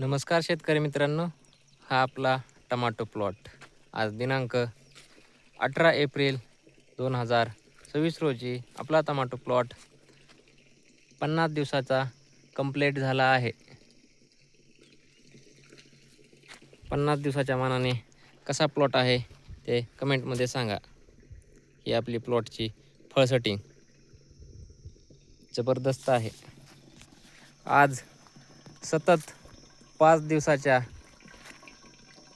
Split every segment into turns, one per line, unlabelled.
नमस्कार शेतकरी मित्रांनो, हा आपला टमाटो प्लॉट. आज दिनांक 18 एप्रिल 2026 रोजी आपला टमाटो प्लॉट 50 दिवसाचा कंप्लीट झाला आहे. 50 दिवसाच्या मानाने कसा प्लॉट आहे ते कमेंटमध्ये सांगा. ही आपली प्लॉटची फळ सेटिंग जबरदस्त आहे. आज सतत 5 दिवसाच्या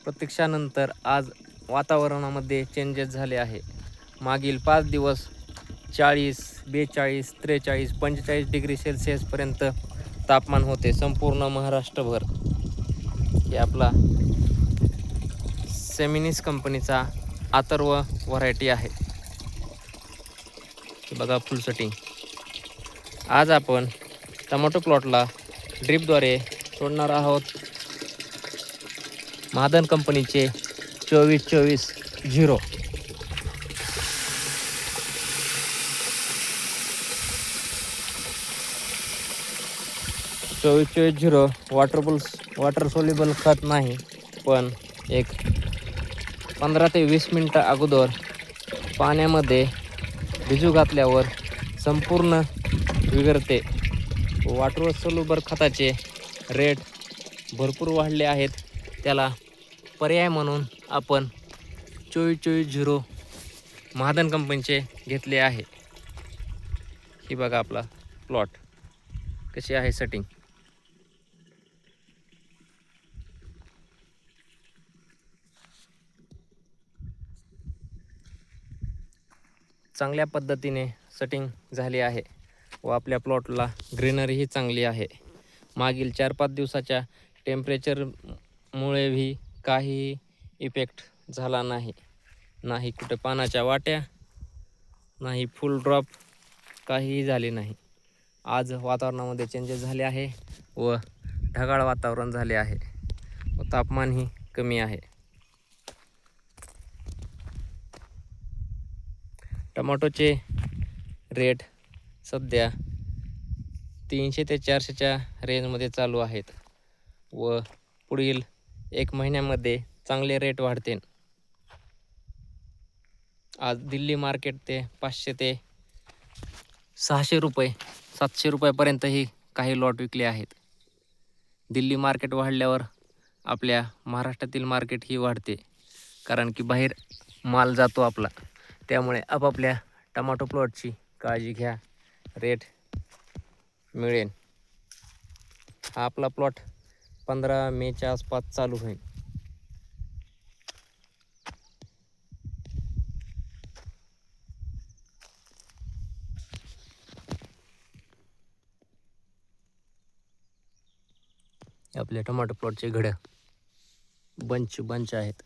प्रतीक्षानंतर आज वातावरणामध्ये चेंजेस झाले आहे. मागील 5 दिवस 40, 42, 43, 45 डिग्री सेल्सिअसपर्यंत तापमान होते संपूर्ण महाराष्ट्रभर. हे आपला सेमिनिस कंपनीचा अथर्व व्हरायटी आहे. बघा फुल सेटिंग. आज आपण टोमॅटो प्लॉटला ड्रिपद्वारे सोडणार आहोत महादन कंपनीचे 24-24-0. 24-24-0 वॉटर सोल्युबल खत नाही, पण एक 15 ते 20 मिनटं अगोदर पाण्यामध्ये भिजू घातल्यावर संपूर्ण विघरते. वॉटर सोल्युबल खताचे रेट भरपूर वाढले आहेत. त्याला पर्याय म्हणून आपण 24-24-0 महादन कंपनीचे घेतले आहे. ही बघा आपला प्लॉट कशी आहे सेटिंग. चांगल्या पद्धतीने सेटिंग झाली आहे व आपल्या प्लॉटला ग्रीनरीही चांगली आहे. मागील 4-5 दिवसाच्या टेम्परेचरमुळे भी काही इफेक्ट झाला नाही. नाही कुठे पानाच्या वाट्या, नाही फुल ड्रॉप, काहीही झाले नाही. आज वातावरणामध्ये चेंजेस झाले आहे व ढगाळ वातावरण झाले आहे व तापमानही कमी आहे. टमाटोचे रेट सध्या 300 ते 400च्या रेंजमध्ये चालू आहेत व पुढील 1 महिन्यामध्ये चांगले रेट वाढतील. आज दिल्ली मार्केट ते 500 ते 600 रुपये 700 रुपयापर्यंतही काही लॉट विकले आहेत. दिल्ली मार्केट वाढल्यावर आपल्या महाराष्ट्रातील मार्केटही वाढते, कारण की बाहेर माल जातो आपला. त्यामुळे आपापल्या टमाटो प्लॉटची काळजी घ्या, रेट मिळेल. हा आपला प्लॉट 15 मेच्या आसपास चालू होईल. आपल्या टमाटो प्लॉटचे घड्या बंच आहेत.